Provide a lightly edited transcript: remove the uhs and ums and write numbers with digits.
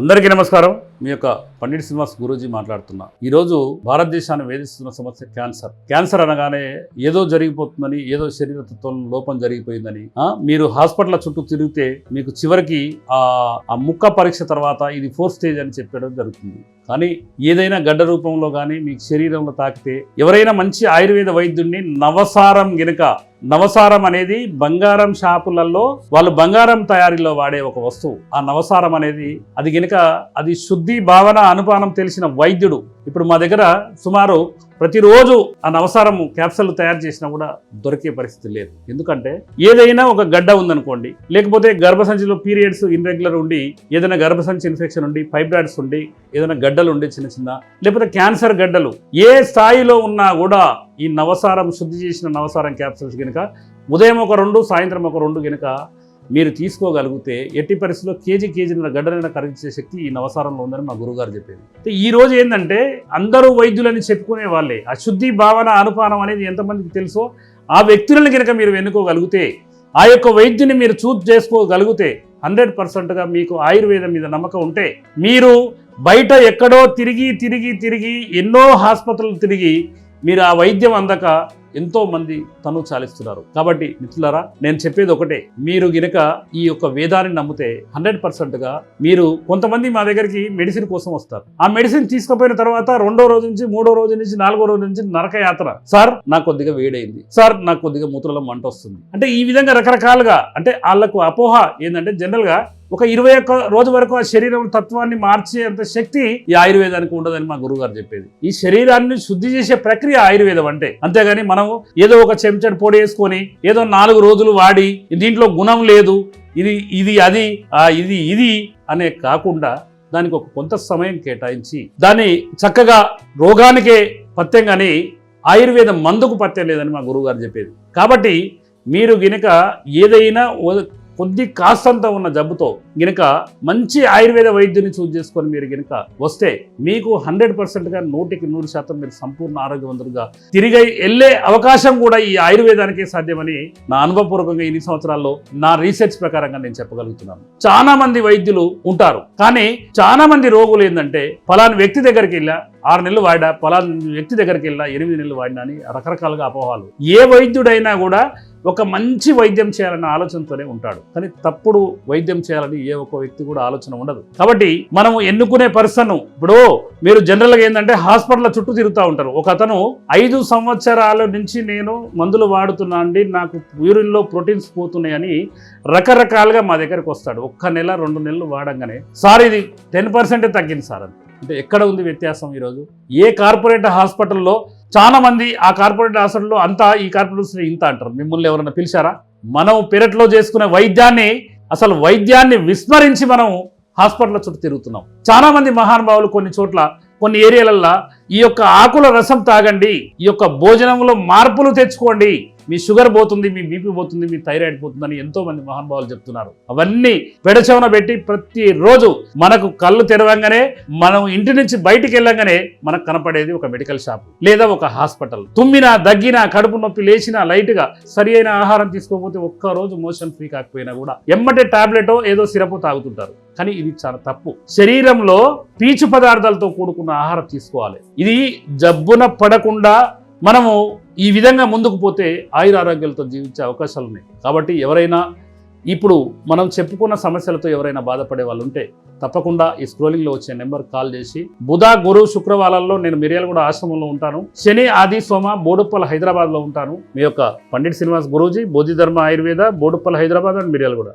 అందరికీ నమస్కారం. మీ యొక్క పండిట్ శ్రీనివాస్ గురూజీ మాట్లాడుతున్నా. ఈరోజు భారతదేశాన్ని వేధిస్తున్న సమస్య క్యాన్సర్. క్యాన్సర్ అనగానే ఏదో జరిగిపోతుందని, ఏదో శరీరతత్వం లోపం జరిగిపోయిందని మీరు హాస్పిటల్ చుట్టూ తిరిగితే మీకు చివరికి ఆ ముక్క పరీక్ష తర్వాత ఇది 4th స్టేజ్ అని చెప్పడం జరుగుతుంది. కానీ ఏదైనా గడ్డ రూపంలో కానీ మీకు శరీరంలో తాకితే ఎవరైనా మంచి ఆయుర్వేద వైద్యుడిని నవసారం అనేది బంగారం షాపులలో వాళ్ళు బంగారం తయారీలో వాడే ఒక వస్తువు. ఆ నవసారం అనేది అది శుద్ధి భావన అనుపానం తెలిసిన వైద్యుడు. ఇప్పుడు మా దగ్గర సుమారు ప్రతిరోజు ఆ నవసారం క్యాప్సూల్ తయారు చేసినా కూడా దొరికే పరిస్థితి లేదు. ఎందుకంటే ఏదైనా ఒక గడ్డ ఉందనుకోండి, లేకపోతే గర్భసంచిలో పీరియడ్స్ ఇర్రెగ్యులర్ ఉండి, ఏదైనా గర్భసంచి ఇన్ఫెక్షన్ ఉండి, ఫైబ్రాయిడ్స్ ఉండి, ఏదైనా గడ్డలు ఉండి చిన్న లేకపోతే క్యాన్సర్ గడ్డలు ఏ స్థాయిలో ఉన్నా కూడా ఈ నవసారం శుద్ధి చేసిన నవసారం క్యాప్సూల్స్ కనుక ఉదయం ఒక 2 సాయంత్రం ఒక 2 కనుక మీరు తీసుకోగలిగితే ఎట్టి పరిస్థితుల్లో కేజీన్నర గడ్డలైనా కరిగించే శక్తి ఈ నవసారంలో ఉందని మా గురుగారు చెప్పేది. ఈ రోజు ఏంటంటే అందరూ వైద్యులని చెప్పుకునే వాళ్ళే. ఆ శుద్ధి భావన అనుపానం అనేది ఎంతమందికి తెలుసో ఆ వ్యక్తులను కనుక మీరు ఎన్నుకోగలిగితే, ఆ యొక్క వైద్యుని మీరు చూస్ చేసుకోగలిగితే 100%గా మీకు ఆయుర్వేదం మీద నమ్మకం ఉంటే మీరు బయట ఎక్కడో తిరిగి ఎన్నో ఆసుపత్రులు తిరిగి మీరు ఆ వైద్యం అందక ఎంతో మంది తను చాలిస్తున్నారు. కాబట్టి మిత్రులారా, నేను చెప్పేది ఒకటే, మీరు గినక ఈ యొక్క వేదాన్ని నమ్మితే 100%గా మీరు కొంతమంది మా దగ్గరికి మెడిసిన్ కోసం వస్తారు. ఆ మెడిసిన్ తీసుకుపోయిన తర్వాత 2వ రోజు నుంచి 3వ రోజు నుంచి 4వ రోజు నుంచి నరక యాత్ర. సార్ నాకు కొద్దిగా వేడైంది, సార్ నాకు కొద్దిగా మూత్రంలో మంట వస్తుంది అంటే ఈ విధంగా రకరకాలుగా అంటే వాళ్ళకు అపోహ ఏంటంటే జనరల్గా ఒక 21 రోజు వరకు ఆ శరీరం తత్వాన్ని మార్చేంత శక్తి ఈ ఆయుర్వేదానికి ఉండదని మా గురువుగారు చెప్పేది. ఈ శరీరాన్ని శుద్ధి చేసే ప్రక్రియ ఆయుర్వేదం అంటే. అంతేగాని మనం ఏదో ఒక చెంచడు పొడి వేసుకొని ఏదో 4 రోజులు వాడి దీంట్లో గుణం లేదు, ఇది అనే కాకుండా దానికి ఒక కొంత సమయం కేటాయించి దాన్ని చక్కగా రోగానికే పథ్యం కానీ ఆయుర్వేదం మందుకు పథ్యం లేదని మా గురువుగారు చెప్పేది. కాబట్టి మీరు గినక ఏదైనా కొద్ది కాస్తంత ఉన్న జబ్బుతో గినక మంచి ఆయుర్వేద వైద్యుని చూస్ చేసుకొని మీరు గినక వస్తే మీకు 100%గా 100% మీరు సంపూర్ణ ఆరోగ్యవంతులుగా తిరిగి వెళ్ళే అవకాశం కూడా ఈ ఆయుర్వేదానికే సాధ్యమని నా అనుభవపూర్వకంగా ఇన్ని సంవత్సరాల్లో నా రీసెర్చ్ ప్రకారంగా నేను చెప్పగలుగుతున్నాను. చాలా మంది వైద్యులు ఉంటారు, కానీ చాలా మంది రోగులు ఏంటంటే ఫలాని వ్యక్తి దగ్గరికి వెళ్ళా 6 నెలలు వాడా, ఫలాని వ్యక్తి దగ్గరికి వెళ్ళా 8 నెలలు వాడినా అని రకరకాలుగా అపోహాలు. ఏ వైద్యుడైనా కూడా ఒక మంచి వైద్యం చేయాలన్న ఆలోచనతోనే ఉంటాడు, కానీ తప్పుడు వైద్యం చేయాలని ఏ ఒక్క వ్యక్తి కూడా ఆలోచన ఉండదు. కాబట్టి మనం ఎన్నుకునే పర్సన్, ఇప్పుడు మీరు జనరల్గా ఏంటంటే హాస్పిటల్ చుట్టూ తిరుగుతూ ఉంటారు. ఒక అతను 5 సంవత్సరాల నుంచి నేను మందులు వాడుతున్నా అండి, నాకు యూరిన్లో ప్రోటీన్స్ పోతున్నాయని రకరకాలుగా మా దగ్గరకు వస్తాడు. 1 నెల 2 నెలలు వాడంగానే సార్ ఇది 10% తగ్గింది సార్ అంటే ఎక్కడ ఉంది వ్యత్యాసం? ఈరోజు ఏ కార్పొరేట్ హాస్పిటల్లో చాలా మంది ఆ కార్పొరేట్ హాస్పిటల్లో అంతా ఈ కార్పొరేట్ ఇంత అంటారు. మిమ్మల్ని ఎవరైనా పిలిచారా? మనం పెరట్లో చేసుకునే వైద్యాన్ని విస్మరించి మనం హాస్పిటల్ చుట్టూ తిరుగుతున్నాం. చాలా మంది మహానుభావులు కొన్ని ఏరియాలల్లో ఈ యొక్క ఆకుల రసం తాగండి, ఈ యొక్క భోజనంలో మార్పులు తెచ్చుకోండి, మీ షుగర్ పోతుంది, మీ బీపీ పోతుంది, మీ థైరాయిడ్ పోతుందని ఎంతో మంది మహానుభావులు చెప్తున్నారు. అవన్నీ పెడచెవన పెట్టి ప్రతిరోజు మనకు కళ్ళు తెరవంగానే మనం ఇంటి నుంచి బయటికి వెళ్ళంగానే మనకు కనపడేది ఒక మెడికల్ షాప్ లేదా ఒక హాస్పిటల్. తుమ్మినా దగ్గినా కడుపు నొప్పి లేచినా లైట్గా సరి అయిన ఆహారం తీసుకోకపోతే ఒక్కరోజు మోషన్ ఫ్రీ కాకపోయినా కూడా ఎమ్మటే టాబ్లెటో ఏదో సిరప్ తాగుతుంటారు. కానీ ఇది చాలా తప్పు. శరీరంలో పీచు పదార్థాలతో కూడుకున్న ఆహారం తీసుకోవాలి. ఇది జబ్బున పడకుండా మనము ఈ విధంగా ముందుకు పోతే ఆయురారోగ్యాలతో జీవించే అవకాశాలు ఉన్నాయి. కాబట్టి ఎవరైనా ఇప్పుడు మనం చెప్పుకున్న సమస్యలతో ఎవరైనా బాధపడే వాళ్ళు ఉంటే తప్పకుండా ఈ స్క్రోలింగ్లో వచ్చే నెంబర్ కాల్ చేసి, బుధ గురు శుక్రవారాల్లో నేను మిర్యాలగూడ ఆశ్రమంలో ఉంటాను, శని ఆది సోమ బోడుప్పల్ హైదరాబాద్లో ఉంటాను. మీ యొక్క పండిట్ శ్రీనివాస్ గురూజీ, బోధిధర్మ ఆయుర్వేద, బోడుప్పల్ హైదరాబాద్ అండ్ మిర్యాలగూడ.